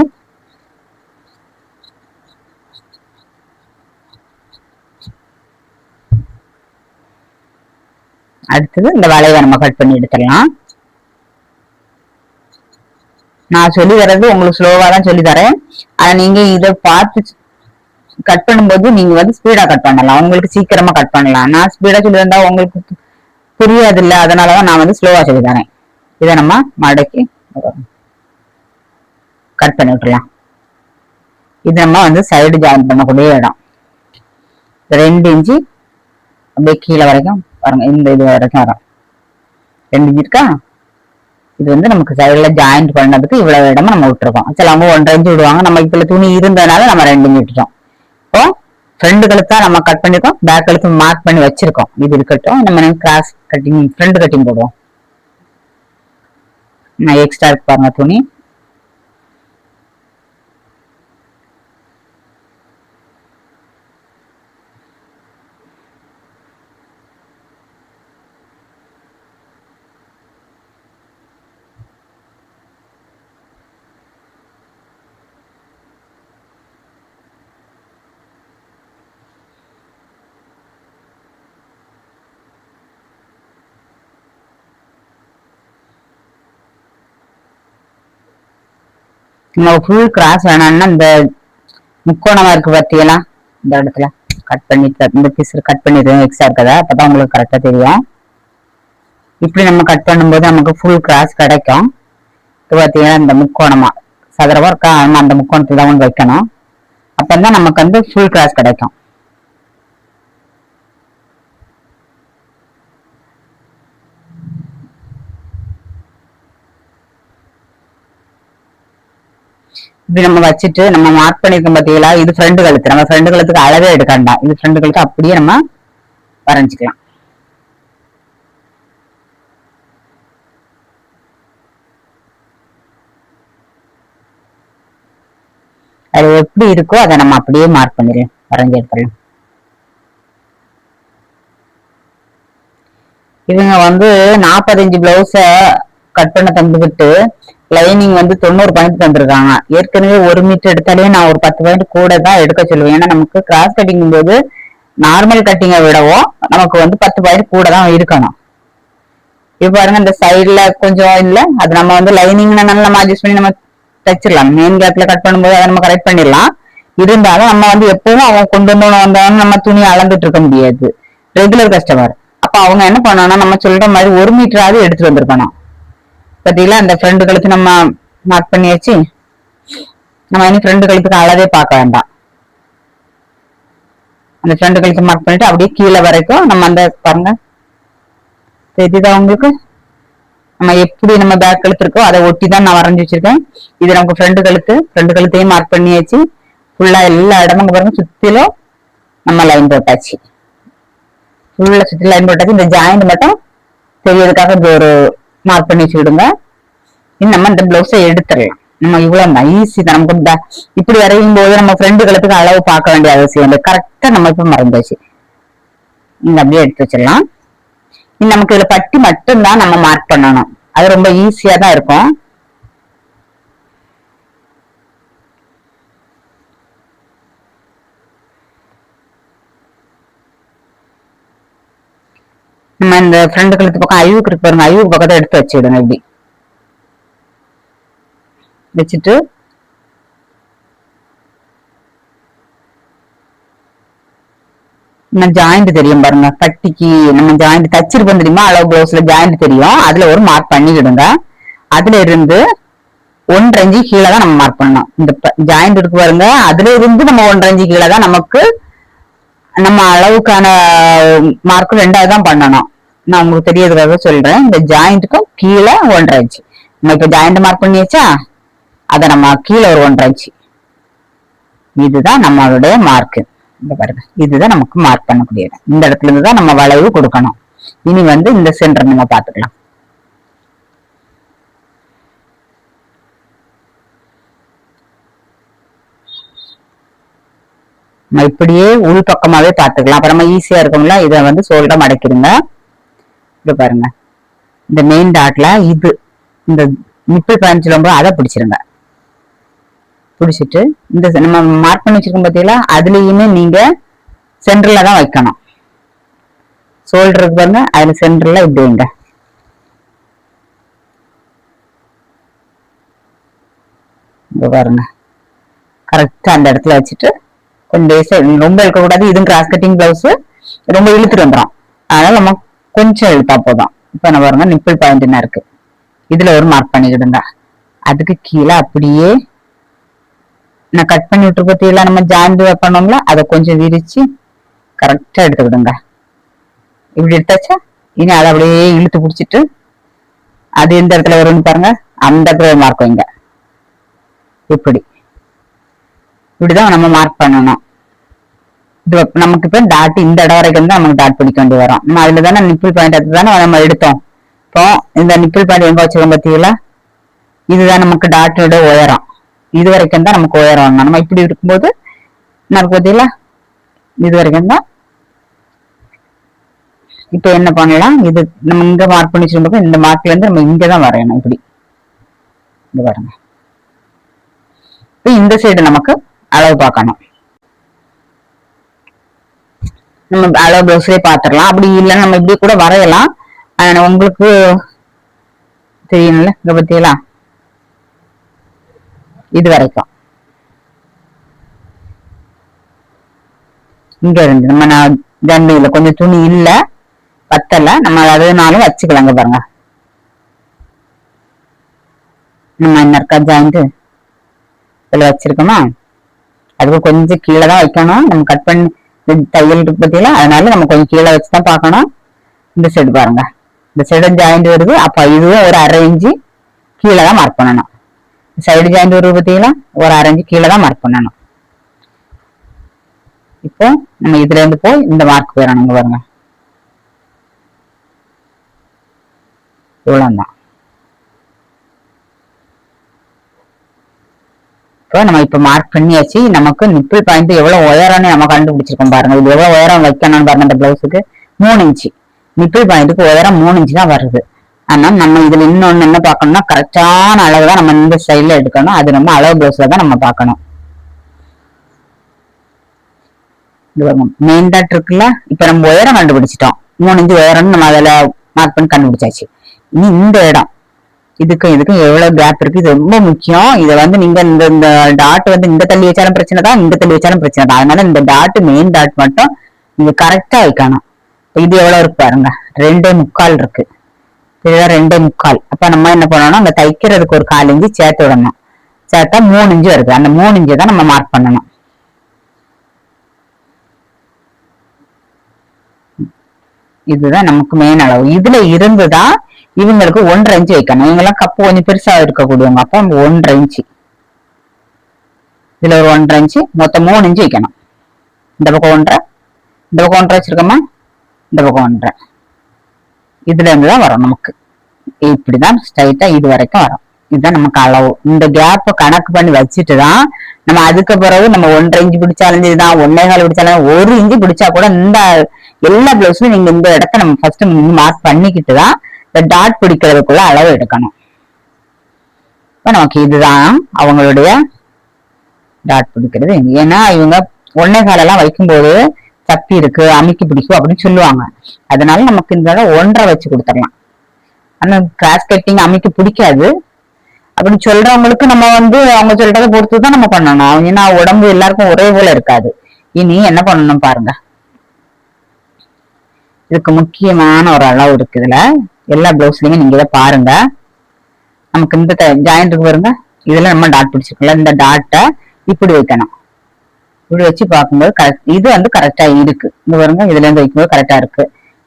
அடுத்தது இந்த வளைவை நம்ம கட் பண்ணி எடுத்துடலாம். நான் சொல்லி தர்றது உங்களுக்கு ஸ்லோவா தான் சொல்லி தரேன். ஆனா நீங்க இதை பார்த்து கட் பண்ணும்போது நீங்க வந்து ஸ்பீடா கட் பண்ணலாம், உங்களுக்கு சீக்கிரமா கட் பண்ணலாம். நான் ஸ்பீடா சொல்லி தந்தா உங்களுக்கு புரியாது இல்ல, அதனாலதான் நான் வந்து ஸ்லோவா சொல்லி தரேன். இதை நம்ம மடக்கி கட் பண்ணி விட்டுலாம். இது நம்ம வந்து சைடு ஜாயின் பண்ணக்கூடிய இடம். 2 இன்ச்சு அப்படியே கீழே வரைக்கும் பாருங்க, இந்த இது வரைக்கும் வரும். 2 இன்ச்சு இருக்கா. இது வந்து நமக்கு சைடுல ஜாயிண்ட் பண்ணதுக்கு இவ்வளவு இடமா நம்ம விட்டுருக்கோம். சில அவங்க 1.5 இன்ச்சு விடுவாங்க, நம்ம இதுல துணி இருந்ததுனால நம்ம 2 இன்ச்சு விட்டுட்டோம். இப்போ ஃப்ரண்ட் கழுத்தா நம்ம கட் பண்ணிருக்கோம், பேக் கழுத்து மார்க் பண்ணி வச்சிருக்கோம். இது இருக்கட்டும். நம்ம கிராஸ் கட்டிங் ஃப்ரண்ட் கட்டிங் போடுவோம். நான் எக்ஸ்ட்ரா இருக்கு பாருங்க துணி. நம்ம ஃபுல் கிராஸ் வேணாம்னா இந்த முக்கோணமா இருக்கு பார்த்தீங்களா, இந்த இடத்துல கட் பண்ணி இந்த பீஸ் கட் பண்ணிடுவோம் எக்ஸ்ட்ரா இருக்கதா, அப்பதான் உங்களுக்கு கரெக்டா தெரியும். இப்படி நம்ம கட் பண்ணும்போது நமக்கு ஃபுல் கிராஸ் கிடைக்கும். இது பார்த்தீங்கன்னா இந்த முக்கோணமா சதுரமா இருக்கா, நம்ம அந்த முக்கோணத்துல தான் ஒன்று வைக்கணும். அப்பதான் நமக்கு வந்து ஃபுல் கிராஸ் கிடைக்கும். இப்படி நம்ம வச்சுட்டு நம்ம மார்க் பண்ணிருக்கோம் பாத்தீங்களா, இது ஃப்ரண்ட் கழுத்து. நம்ம ஃப்ரண்ட் கழுத்துக்கு அளவே எடுக்கண்டாம், இது ஃப்ரண்ட் கழுத்து அப்படியே நம்ம வரைஞ்சிக்கலாம். அது எப்படி இருக்கோ அதை நம்ம அப்படியே மார்க் பண்ணிடலாம், வரைஞ்சி எடுத்துடலாம். இவங்க வந்து 45 பிளவுஸ கட் பண்ண தந்துக்கிட்டு லைனிங் வந்து 90 பாயிண்ட் தந்திருக்காங்க. ஏற்கனவே 1 மீட்டர் எடுத்தாலே நான் ஒரு 10 பாயிண்ட் கூட தான் எடுக்க சொல்லுவேன். ஏன்னா நமக்கு கிராஸ் கட்டிங் போது நார்மல் கட்டிங்கை விடவும் நமக்கு வந்து 10 பாயிண்ட் கூட தான் இருக்கணும். இப்ப பாருங்க இந்த சைட்ல கொஞ்சம் இல்ல, அது நம்ம வந்து லைனிங் நம்ம அட்ஜஸ்ட் பண்ணி நம்ம தைச்சிடலாம். மெயின் கேப்ல கட் பண்ணும்போது அதை நம்ம கரெக்ட் பண்ணிடலாம். இருந்தாலும் நம்ம வந்து எப்பவும் அவங்க கொண்டு வந்தாலும் நம்ம துணி அளந்துட்டு இருக்க முடியாது, ரெகுலர் கஸ்டமர். அப்ப அவங்க என்ன பண்ணணும், நம்ம சொல்ற மாதிரி 1 மீட்டராவது எடுத்துட்டு வந்திருக்கணும். பாத்தீங்களா, அந்த ஃப்ரெண்டு கழுத்து நம்ம மார்க் பண்ணியாச்சு. நம்ம இனி ஃப்ரெண்டு கழுத்துக்கு அளவே பார்க்க வேண்டாம். அந்த ஃப்ரெண்டு கழுத்து மார்க் பண்ணிட்டு அப்படியே கீழே வரைக்கும் நம்ம அந்த பாருங்க, தெரியுதா உங்களுக்கு, நம்ம எப்படி நம்ம பேக் கழுத்து இருக்கோ அதை ஒட்டி தான் நான் வரைஞ்சி வச்சிருக்கேன். இது நமக்கு ஃப்ரெண்டு கழுத்தையும் மார்க் பண்ணியாச்சு. ஃபுல்லா எல்லா இடமும் பாருங்க சுத்திலும் நம்ம லைன் போட்டாச்சு. ஃபுல்லா சுத்தி லைன் போட்டாச்சு. இந்த ஜாயிண்ட் மட்டும் தெரியறதுக்காக இந்த ஒரு மார்க் பண்ணி வச்சுக்கிடுங்க. இன்னும் நம்ம இந்த பிளவுஸை எடுத்துடலாம். நம்ம இவ்வளவு ஈஸி தான். நமக்கு இப்படி வரையும் போது நம்ம ஃப்ரெண்டு கழுத்துக்கு அளவு பார்க்க வேண்டிய அவசியம் இல்லை. கரெக்டா நம்ம இப்ப மறந்தாச்சு. நீங்க அப்படியே எடுத்து வச்சிடலாம். நமக்கு இதுல பட்டி மட்டும்தான் நம்ம மார்க் பண்ணணும். அது ரொம்ப ஈஸியா தான் இருக்கும். நம்ம இந்த ஃப்ரெண்டு கழுத்து பக்கம் ஐவுக்கு இருக்கு பாருங்க, ஐவுக்கு பக்கத்தை எடுத்து வச்சுடுங்க. இப்படி வச்சுட்டு ஜாயிண்ட் தெரியும் பாருங்க, பட்டிக்கு நம்ம ஜாயிண்ட் தச்சிருப்போம் தெரியுமா, அளவு பிளவுஸ்ல ஜாயிண்ட் தெரியும். அதுல ஒரு மார்க் பண்ணிக்கிடுங்க. அதுல இருந்து 1.5 இன்ச்சு கீழே தான் நம்ம மார்க் பண்ணணும். இந்த ஜாயிண்ட் இருக்கு பாருங்க, அதுல இருந்து நம்ம 1.5 இன்ச்சு கீழே தான் நமக்கு நம்ம அளவுக்கான மார்க் 2வது தான் பண்ணணும். நான் உங்களுக்கு தெரியறதுக்காக சொல்றேன். இந்த ஜாயிண்ட்டுக்கும் கீழே 1.5 இன்ச்சு. நம்ம இப்ப ஜாயிண்ட் மார்க் பண்ணியாச்சா, அதை நம்ம கீழே ஒரு 1.5 இன்ச்சு. இதுதான் நம்மளுடைய மார்க். இந்த பாருங்க, இதுதான் நமக்கு மார்க் பண்ணக்கூடிய இடம். இந்த இடத்துல இருந்து தான் நம்ம வளைவு கொடுக்கணும். இனி வந்து இந்த சென்டர் நம்ம பாத்துக்கலாம். நம்ம இப்படியே உள் பக்கமாவே பாத்துக்கலாம். அப்ப நம்ம ஈஸியா இருக்கும்ல. இதை வந்து ஷோல்டர் மடக்கிடுங்க. இது பாருங்க, இந்த மெயின் டாட்ல இது இந்த நிப்பிள் பாயிண்ட் சொல்லும்போது அதை பிடிச்சிருங்க. பிடிச்சிட்டு இந்த நம்ம மார்க் பண்ணி வச்சிருக்கோம் பார்த்தீங்களா, அதுலயுமே நீங்க சென்டர்ல தான் வைக்கணும். ஷோல்டருக்கு பாருங்க, அதுல சென்டர்ல இப்படி வைங்க. இங்க பாருங்க, கரெக்டா அந்த இடத்துல வச்சுட்டு கொஞ்சம் ரொம்ப இழுக்கக்கூடாது. இதுவும் கிராஸ் கட்டிங் பிளவுஸ், ரொம்ப இழுத்துட்டு வந்துடும். அதனால நம்ம கொஞ்சம் இழுத்தா போதும். இப்ப நான் பாருங்க, நிப்பிள் பாயிண்ட் என்ன இருக்கு, இதுல ஒரு மார்க் பண்ணிக்கிடுங்க. அதுக்கு கீழே அப்படியே நான் கட் பண்ணி விட்டு பத்தியில நம்ம ஜாயிண்ட் பண்ணோம்ல, அதை கொஞ்சம் விரிச்சு கரெக்டா எடுத்துக்கிடுங்க. இப்படி எடுத்தாச்சா, இனி அதை அப்படியே இழுத்து பிடிச்சிட்டு அது எந்த இடத்துல வரும்னு பாருங்க, அந்த இடத்துல மார்க் வைங்க. இப்படிதான் நம்ம மார்க் பண்ணணும். இது நமக்கு இப்ப டாட் இந்த இடம் வரைக்கும் தான் நமக்கு டாட் பிடிக்க வேண்டி வரும். நம்ம அதுல தானே நிப்பிள் பாயிண்ட் அதுதானே நம்ம எடுத்தோம். இப்போ இந்த நிப்பிள் பாயிண்ட் எங்க வச்சுக்கோம் பார்த்தீங்களா, இதுதான் நமக்கு டாட்டோட உயரம். இது வரைக்கும் தான் நமக்கு உயரம். நம்ம இப்படி இருக்கும்போது நமக்கு பார்த்தீங்களா, இது வரைக்கும் தான். இப்ப என்ன பண்ணலாம், இது நம்ம இங்க மார்க் பண்ணி வச்சிருக்கோம். இந்த மார்க்ல இருந்து நம்ம இங்கதான் வரையணும். இப்படி இங்க பாருங்க. இந்த சைடு நமக்கு அளவு பார்க்கணும். நம்ம அளவு பிளவுஸ்லயே பாத்துடலாம். அப்படி இல்லைன்னா நம்ம இப்படி கூட வரையலாம். உங்களுக்கு தெரியணும்ல, இங்க பத்தியலா இது வரைக்கும் இங்க இருந்து நம்ம ஜன்மையில கொஞ்சம் துணி இல்ல, பத்தல, நம்ம அதனாலும் வச்சுக்கலாங்க. பாருங்க, நம்ம என்ன இருக்கா ஜாயிண்ட் இதுல வச்சிருக்கோமா, அதுக்கு கொஞ்சம் கீழே தான் வைக்கணும். நம்ம கட் பண்ணி தையல் இருக்கு பார்த்தீங்களா, அதனால நம்ம கொஞ்சம் கீழே வச்சுதான் பார்க்கணும். இந்த சைடு பாருங்க, இந்த சைடு ஜாயிண்ட் வருது. அப்ப இதுவும் ஒரு 1/2 இன்ச்சு கீழே தான் மார்க் பண்ணணும். சைடு ஜாயிண்ட் வருது பார்த்தீங்களா, ஒரு 1/2 இன்ச்சு கீழே தான் மார்க் பண்ணணும். இப்போ நம்ம இதுல இருந்து போய் இந்த மார்க் போயிடணும். பாருங்க, இவ்வளவுதான். நம்ம இப்ப மார்க் பண்ணியாச்சு. நமக்கு நிப்பிள் பாயிண்ட் எவ்வளவு உயரம்னு நம்ம கண்டுபிடிச்சிருக்கோம். பாருங்க, இது எவ்வளவு உயரம் வைக்கணும்னு பாருங்க. இந்த பிளவுஸுக்கு 3 இன்ச்சு, நிப்பிள் பாயிண்ட்டுக்கு உயரம் 3 இன்ச்சு தான் வருது. ஆனா நம்ம இதுல இன்னொன்னு என்ன பார்க்கணும்னா, கரெக்டான அளவு தான் நம்ம இந்த ஸ்டைல்ல எடுக்கணும். அது நம்ம அளவு பிளவுஸ்ல தான் நம்ம பார்க்கணும். மெயின் டாட் இருக்குல்ல, இப்ப நம்ம உயரம் கண்டுபிடிச்சிட்டோம். 3 இன்ச்சு உயரம்னு நம்ம அதில் மார்க் பண்ணி கண்டுபிடிச்சாச்சு. இனி இந்த இடம் இதுக்கும் எவ்வளவு கேப் இருக்கு, இது ரொம்ப முக்கியம். இதை வந்து நீங்க இந்த டாட் வந்து இங்க தள்ளி வச்சாலும் பிரச்சனை தான், இங்க தள்ளி வச்சாலும் பிரச்சனை தான். அதனால இந்த டாட் மெயின் டாட் மட்டும் நீங்க கரெக்டா வைக்கணும். இது எவ்வளவு இருக்கு பாருங்க, 2.25 இருக்கு. இதுதான் 2.25. அப்ப நம்ம என்ன பண்ணணும், அந்த தைக்கிறதுக்கு ஒரு 1/4 இன்ச்சு சேர்த்து விடணும். சேர்த்தா 3 இன்ச்சு வருது. அந்த 3 இன்ச்சு தான் நம்ம மார்க் பண்ணணும். இதுதான் நமக்கு மெயின் அளவு. இதுல இருந்துதான் இவங்களுக்கு 1.5 இன்ச்சு வைக்கணும். இவங்கெல்லாம் கப்பு கொஞ்சம் பெருசா இருக்கக்கூடியவங்க, அப்ப 1.5 இன்ச்சு, இதுல ஒரு 1.5 இன்ச்சு, மொத்தம் 3 இன்ச்சு வைக்கணும். இந்த பக்கம் 1.5, இந்த பக்கம் 1.5 வச்சிருக்கோமா, இந்த பக்கம் 1.5, இதுல இருந்துதான் வரும் நமக்கு. இப்படிதான் ஸ்ட்ரைட்டா இது வரைக்கும் வரும். இதுதான் நமக்கு அளவு. இந்த கேப்ப கணக்கு பண்ணி வச்சுட்டுதான் நம்ம அதுக்கு பிறகு நம்ம 1.5 இன்ச்சு பிடிச்சாலும் இதுதான், 1.25 பிடிச்சாலும் 1 இன்ச்சு பிடிச்சா கூட இந்த எல்லா பிளவுஸ்லயும் நீங்க இந்த இடத்த நம்ம ஃபர்ஸ்ட் மார்க் பண்ணிக்கிட்டுதான் இந்த டாட் பிடிக்கிறதுக்குள்ள அளவு எடுக்கணும். இப்ப நமக்கு இதுதான் அவங்களுடைய டாட் பிடிக்கிறது. ஏன்னா இவங்க 1.25 எல்லாம் வைக்கும்போது சப்பி இருக்கு, அமுக்கி பிடிக்கும் அப்படின்னு சொல்லுவாங்க. அதனால நமக்கு இந்த 1.5 வச்சு கொடுத்துடலாம். ஆனா கிராஸ் கட்டிங் அமுக்கி பிடிக்காது அப்படி சொல்றவங்களுக்கு நம்ம வந்து அவங்க சொல்றதை பொறுத்துதான் நம்ம பண்ணணும். ஏன்னா உடம்பு எல்லாருக்கும் ஒரே போல இருக்காது. இனி என்ன பண்ணணும் பாருங்க, இதுக்கு முக்கியமான ஒரு அளவு இருக்கு. இதுல எல்லா பிளவுஸ்லயுமே நீங்க இதை பாருங்க. நமக்கு இந்த ஜாயிண்ட் இருக்கு பாருங்க, இதுல நம்ம டாட் பிடிச்சிருக்கோம்ல, இந்த டாட்டை இப்படி வைக்கணும். இப்படி வச்சு பார்க்கும்போது கரெக்ட், இது வந்து கரெக்டா இருக்கு. இங்க பாருங்க, இதுல இருந்து வைக்கும்போது கரெக்டா இருக்கு.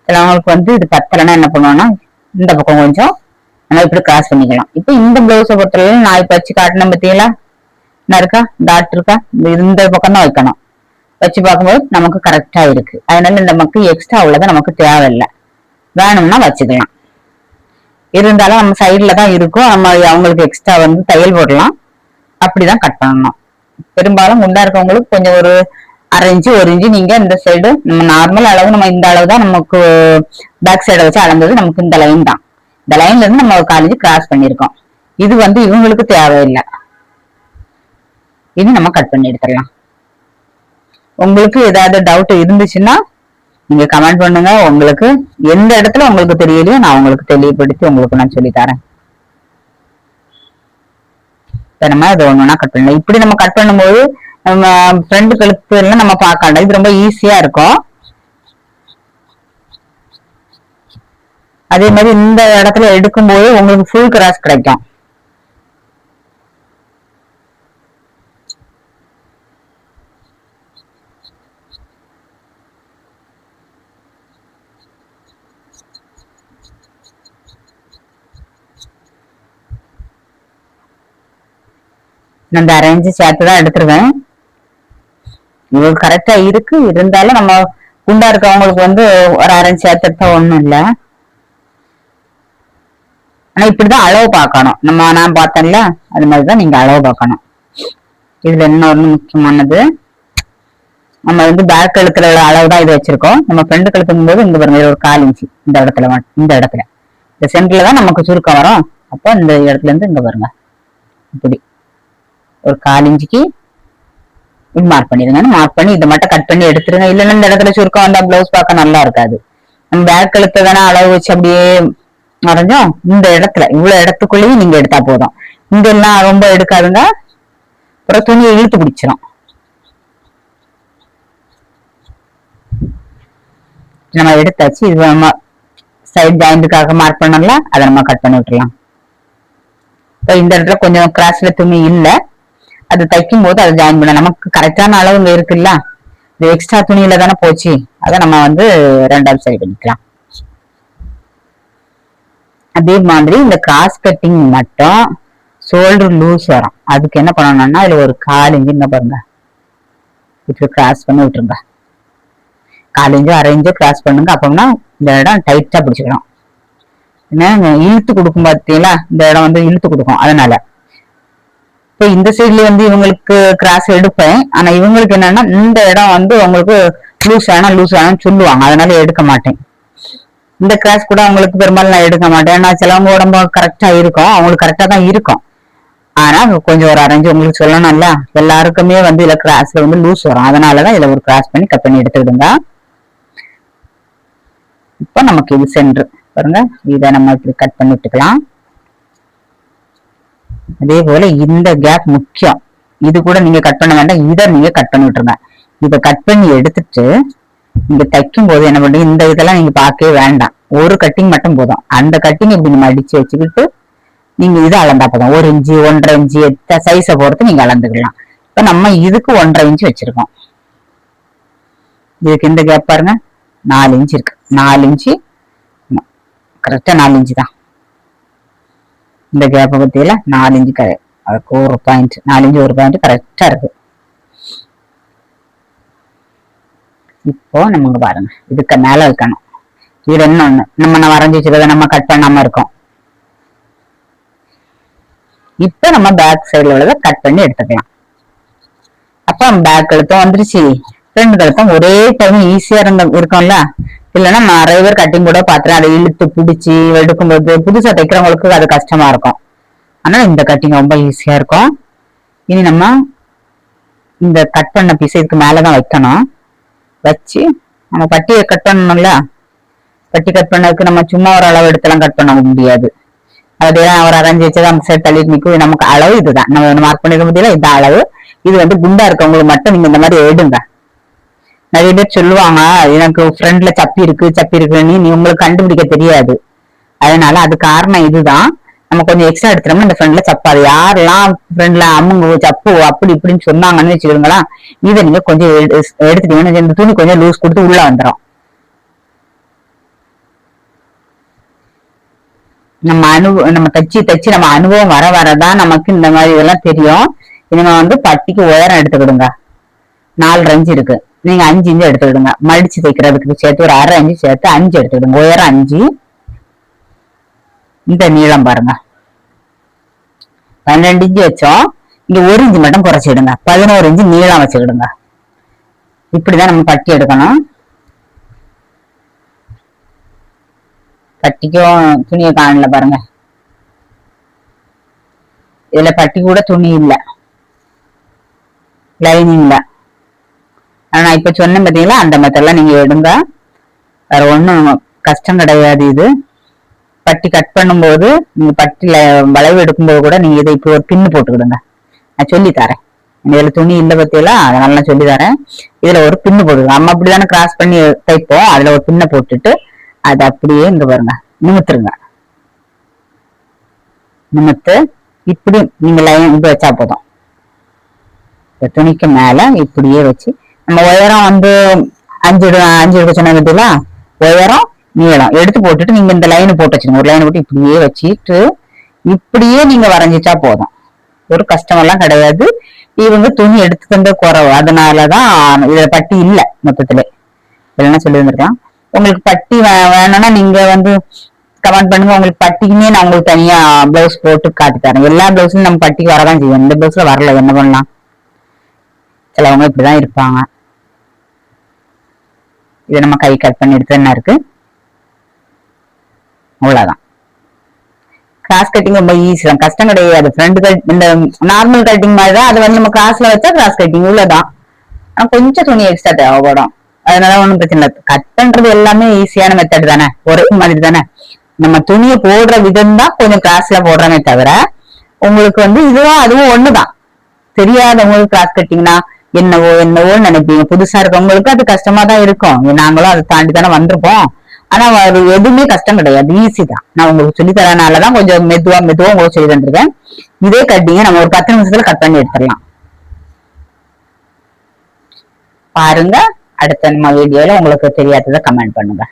சிலவங்களுக்கு வந்து இது பத்தலைன்னா என்ன பண்ணுவோம்னா இந்த பக்கம் கொஞ்சம் நம்ம இப்படி கிராஸ் பண்ணிக்கலாம். இப்ப இந்த பிளவுஸை பொறுத்தவரையிலும் நான் இப்ப வச்சு காட்டினேன் பத்தியலா, என்ன இருக்கா டாட் இருக்கா, இந்த பக்கம் தான் வைக்கணும். வச்சு பார்க்கும்போது நமக்கு கரெக்டா இருக்கு. அதனால நமக்கு எக்ஸ்ட்ரா உள்ளதை நமக்கு தேவையில்லை, வேணும்னா வச்சுக்கலாம். இருந்தாலும் நம்ம சைட்ல தான் இருக்கும், நம்ம அவங்களுக்கு எக்ஸ்ட்ரா வந்து தையல் போடலாம். அப்படிதான் கட் பண்ணணும். பெரும்பாலும் குண்டா இருக்கவங்களுக்கு கொஞ்சம் ஒரு 1/2 இன்ச்சு 1 இன்ச்சு நீங்க இந்த சைடு நம்ம நார்மல் அளவு, நம்ம இந்த அளவு தான் நமக்கு பேக் சைடை வச்சு அளந்தது. நமக்கு இந்த லைன் தான், இந்த லைன்ல இருந்து நம்ம 1/4 இன்ச்சு கிராஸ் பண்ணிருக்கோம். இது வந்து இவங்களுக்கு தேவையில்லை. இது நம்ம கட் பண்ணி எடுத்துடலாம். உங்களுக்கு ஏதாவது டவுட் இருந்துச்சுன்னா நீங்க கமெண்ட் பண்ணுங்க. உங்களுக்கு எந்த இடத்துல உங்களுக்கு தெரியலையோ நான் உங்களுக்கு தெளிவுபடுத்தி உங்களுக்கு நான் சொல்லி தரேன். நம்ம அது ஒண்ணுன்னா கட் பண்ணலாம். இப்படி நம்ம கட் பண்ணும்போது நம்ம ஃப்ரண்ட் கழுத்து எல்லாம் நம்ம பார்க்கலாம். இது ரொம்ப ஈஸியா இருக்கும். அதே மாதிரி இந்த இடத்துல எடுக்கும்போது உங்களுக்கு ஃபுல் கிராஸ் கிடைக்கும். நான் இந்த 1/2 இன்ச்சு சேர்த்துதான் எடுத்துருவேன். இவங்களுக்கு கரெக்டா இருக்கு. இருந்தாலும் நம்ம குண்டா இருக்கவங்களுக்கு வந்து ஒரு 1/2 இன்ச்சு சேர்த்து எடுத்தா ஒண்ணும் இல்லை. ஆனா இப்படிதான் அளவு பார்க்கணும். நான் பார்த்தேன்ல அது மாதிரிதான் நீங்க அளவு பார்க்கணும். இதுல என்ன ஒண்ணு முக்கியமானது, நம்ம வந்து பேக் கழுத்துல அளவுதான் இது வச்சிருக்கோம். நம்ம ஃப்ரண்ட் கழுத்துக்கும் போது இங்க பாருங்க, ஒரு 1/4 இன்ச்சு இந்த இடத்துல இந்த சென்டர்ல தான் நமக்கு சுருக்கம் வரும். அப்போ இந்த இடத்துல இருந்து இங்க பாருங்க, இப்படி ஒரு 1/4 இன்ச்சுக்கு மார்க் பண்ணிருங்க. மார்க் பண்ணி இதை மட்டும் கட் பண்ணி எடுத்துருங்க. இல்லைன்னா இந்த இடத்துல சுருக்கம் வந்தா பிளவுஸ் பார்க்க நல்லா இருக்காது. நம்ம பேக் கழுத்தை தானே அளவு வச்சு அப்படியே வரைஞ்சோம். இந்த இடத்துல இவ்வளவு இடத்துக்குள்ளேயும் நீங்க எடுத்தா போதும். இங்க எல்லாம் ரொம்ப எடுக்காதுங்க, அப்புறம் துணியை இழுத்து பிடிச்சிரும். நம்ம எடுத்தாச்சு. இது நம்ம சைட் ஜாயிண்ட்டுக்காக மார்க் பண்ணல, அதை நம்ம கட் பண்ணி விட்டுலாம். இப்ப இந்த இடத்துல கொஞ்சம் கிராஸ்ல துணி இல்லை, அது தைக்கும் போது அதை ஜாயின் பண்ண நமக்கு கரெக்டான அளவுங்க இருக்குல்ல. இது எக்ஸ்ட்ரா துணியில தானே போச்சு, அதை நம்ம வந்து 2ஆவது சரி பண்ணிக்கலாம். அதே மாதிரி இந்த கிராஸ் கட்டிங் மட்டும் ஷோல்டர் லூஸ் வரும். அதுக்கு என்ன பண்ணணும்னா இதுல ஒரு 1/4 இன்ச்சு என்ன பாருங்க, இப்படி கிராஸ் பண்ணி விட்டுருங்க. 1/4 இன்ச்சு 1/2 இன்ச்சு கிராஸ் பண்ணுங்க. அப்போம்னா இந்த இடம் டைட்டா பிடிச்சிக்கணும். ஏன்னா இழுத்து கொடுக்கும் பார்த்தீங்களா, இந்த இடம் வந்து இழுத்து கொடுக்கும். அதனால இப்போ இந்த சைட்ல வந்து இவங்களுக்கு கிராஸ் எடுப்பேன். ஆனா இவங்களுக்கு என்னன்னா இந்த இடம் வந்து உங்களுக்கு லூஸ் வேணும்னு சொல்லுவாங்க. அதனால எடுக்க மாட்டேன். இந்த கிராஸ் கூட அவங்களுக்கு பெரும்பாலும் நான் எடுக்க மாட்டேன். ஏன்னா சிலவங்க உடம்பு கரெக்டா இருக்கும், அவங்களுக்கு கரெக்டா தான் இருக்கும். ஆனா கொஞ்சம் ஒரு 1/2 இன்ச்சு உங்களுக்கு சொல்லணும்ல, எல்லாருக்குமே வந்து இதுல கிராஸ்ல வந்து லூஸ் வரும். அதனாலதான் இதுல ஒரு கிராஸ் பண்ணி கட் பண்ணி எடுத்துக்கிடுங்க. இப்ப நமக்கு இது சென்டர் பாருங்க, இதை நம்ம இப்படி கட் பண்ணி விட்டுக்கலாம். அதே போல இந்த கேப் முக்கியம். இது கூட நீங்க கட் பண்ண வேண்டாம், இதை நீங்க கட் பண்ணி விட்டுருங்க. இதை கட் பண்ணி எடுத்துட்டு நீங்க தைக்கும் போது என்ன பண்றீங்க, இந்த இதெல்லாம் நீங்க பார்க்கவே வேண்டாம், ஒரு கட்டிங் மட்டும் போதும். அந்த கட்டிங் இப்படி நம்ம அடிச்சு வச்சுக்கிட்டு நீங்க இதை அளந்தா போதும். 1 இன்ச்சு 1.5 இன்ச்சு சைஸை பொறுத்து நீங்க அளந்துக்கலாம். இப்ப நம்ம இதுக்கு 1.5 இன்ச்சு வச்சிருக்கோம். இதுக்கு இந்த கேப் பாருங்க 4 இன்ச்சு இருக்கு. 4 இன்ச்சு கரெக்டா 4 இன்ச்சு தான். இந்த கேப்பை பத்தியில 4 இன்ச்சு அதுக்கு 1 பாயிண்ட், 4 இன்ச்சு 1 பாயிண்ட் கரெக்டா இருக்கு. இப்போ நம்ம பாருங்க இதுக்கு மேல வைக்கணும். இது இன்னொன்னு நம்ம வரைஞ்சி வச்சுக்கிறத நம்ம கட் பண்ணாம இருக்கோம். இப்ப நம்ம பேக் சைடுல உள்ளதை கட் பண்ணி எடுத்துக்கலாம். அப்ப பேக் கழுத்தம் வந்துருச்சு, ஃப்ரண்ட் கழுத்தம் ஒரே டைம் ஈஸியா இருக்கும்ல. இல்லைன்னா நிறைய பேர் கட்டிங் கூட பாத்துறேன், அதை இழுத்து பிடிச்சி எடுக்கும்போது புதுசா தைக்கிறவங்களுக்கு அது கஷ்டமா இருக்கும். ஆனா இந்த கட்டிங் ரொம்ப ஈஸியா இருக்கும். இனி நம்ம இந்த கட் பண்ண பீஸ் இதுக்கு மேலதான் வைக்கணும். வச்சு நம்ம பட்டியை கட் பண்ணணும்ல. பட்டி கட் பண்ணதுக்கு நம்ம சும்மா ஒரு அளவு எடுத்தெல்லாம் கட் பண்ண முடியாது. அதெல்லாம் அவர் அரைஞ்சி வச்சது அந்த சைடு தள்ளிட்டு நிற்கும். நமக்கு அளவு இதுதான், நம்ம மார்க் பண்ணிக்க முடியல, இந்த அளவு. இது வந்து குண்டா இருக்கவங்களுக்கு மட்டும் நீங்க இந்த மாதிரி எடுங்க. நிறைய பேர் சொல்லுவாங்க எனக்கு ஃப்ரண்ட்ல சப்பி இருக்குன்னு, நீ உங்களுக்கு கண்டுபிடிக்க தெரியாது. அதனால அது காரணம் இதுதான். நம்ம கொஞ்சம் எக்ஸ்ட்ரா எடுத்துட்டோம்னா இந்த ஃப்ரண்ட்ல சப்பாது. யாரெல்லாம் ஃப்ரண்ட்ல அம்முங்க சப்பு அப்படி இப்படின்னு சொன்னாங்கன்னு வச்சுக்கோங்களா, இதை நீங்க கொஞ்சம் எடுத்துட்டீங்கன்னா இந்த துணி கொஞ்சம் லூஸ் கொடுத்து உள்ள வந்துடும். நம்ம தச்சு நம்ம அனுபவம் வர வரதான் நமக்கு இந்த மாதிரி இதெல்லாம் தெரியும். இனிமே வந்து பட்டிக்கு உயரம் எடுத்துக்கிடுங்க. 4 இன்ச்சு இருக்கு, நீங்க 5 இன்ச்சு எடுத்துக்கிடுங்க. மடிச்சு தைக்கிறதுக்கு சேர்த்து ஒரு 1/2 இன்ச்சு சேர்த்து 5 எடுத்துக்கிடுங்க. உயரம் 5. இந்த நீளம் பாருங்க 12 இன்ச்சு வச்சோம். இங்க 1 இன்ச்சு மட்டும் குறைச்சிடுங்க, 11 இன்ச்சு நீளம் வச்சுக்கிடுங்க. இப்படிதான் நம்ம பட்டி எடுக்கணும். பட்டிக்கும் துணியை காணல பாருங்க, இதுல பட்டி கூட துணி இல்ல, லைனிங்ல. ஆனா இப்ப சொன்ன பாத்தீங்களா, அந்த மெத்தட்லாம் நீங்க எடுங்க, வேற ஒண்ணும் கஷ்டம் கிடையாது. இது பட்டி கட் பண்ணும்போது நீங்க பட்டில வளைவு எடுக்கும்போது கூட நீங்க இதை இப்போ ஒரு பின்னு போட்டுக்கிடுங்க. நான் சொல்லி தரேன், இதுல துணி இல்ல பத்தியெல்லாம் அதனால நான் சொல்லி தரேன். இதுல ஒரு பின்னு போடுங்க. நம்ம அப்படிதானே கிராஸ் பண்ணி தைப்போம், அதுல ஒரு பின்னை போட்டுட்டு அது அப்படியே இங்க பாருங்க நிமித்துருங்க. நிமித்து இப்படி நீங்க லைன் இது வச்சா போதும். துணிக்கு மேல இப்படியே வச்சு நம்ம உயரம் வந்து 5 எடுக்க சொன்ன பத்தியில உயரம் நீளம் எடுத்து போட்டுட்டு நீங்க இந்த லைன் போட்டு வச்சுருங்க. ஒரு லைன் போட்டு இப்படியே வச்சுட்டு இப்படியே நீங்க வரைஞ்சிட்டா போதும். ஒரு கஷ்டம் எல்லாம் கிடையாது. இவங்க துணி எடுத்து தந்த குறவு, அதனாலதான் இதுல பட்டி இல்ல மொத்தத்துல. இல்லைன்னா சொல்லி வந்திருக்கலாம். உங்களுக்கு பட்டி வேணும்னா நீங்க வந்து கமெண்ட் பண்ணுங்க. உங்களுக்கு பட்டிக்குமே நான் உங்களுக்கு தனியா பிளவுஸ் போட்டு காட்டி தரேன். எல்லா பிளவுஸும் நம்ம பட்டிக்கு வரதான் செய்வோம். இந்த பிளவுஸ்ல வரல, என்ன பண்ணலாம், சிலவங்க இப்படிதான் இருப்பாங்க. இதை நம்ம கை கட் பண்ணி எடுத்து என்ன இருக்கு, அவ்வளவுதான். கிராஸ் கட்டிங் ரொம்ப ஈஸி தான், கஷ்டம் கிடையாது. ஃப்ரண்ட் கட் இந்த நார்மல் கட்டிங் மாதிரி தான், அது வந்து நம்ம கிராஸ்ல வச்சா கிராஸ் கட்டிங் உள்ளதான். ஆனா கொஞ்சம் துணி எக்ஸ்ட்ரா தேவைப்படும், அதனால ஒண்ணும் பிரச்சனை இல்லை. கட் பண்றது எல்லாமே ஈஸியான மெத்தட் தானே, ஒரே மாதிரி தானே. நம்ம துணியை போடுற விதம் தான் கொஞ்சம் கிராஸ்ல போடுறமே தவிர உங்களுக்கு வந்து இதுவும் அதுவும் ஒண்ணுதான். தெரியாதவங்களுக்கு கிராஸ் கட்டிங்னா என்னவோன்னு நினைப்பீங்க. புதுசா இருக்கவங்களுக்கு அது கஷ்டமா தான் இருக்கும். நாங்களும் அதை தாண்டி தானே வந்திருப்போம். ஆனா அது எதுவுமே கஷ்டம் கிடையாது, ஈஸி தான். நான் உங்களுக்கு சொல்லி தரனாலதான் கொஞ்சம் மெதுவா உங்களுக்கு சொல்லி தந்துருக்கேன். இதே கட்டிங்க நம்ம ஒரு 10 நிமிஷத்துல கட் பண்ணி எடுத்துடலாம். பாருங்க, அடுத்த நம்ம வீடியோல உங்களுக்கு தெரியாததை கமெண்ட் பண்ணுங்க.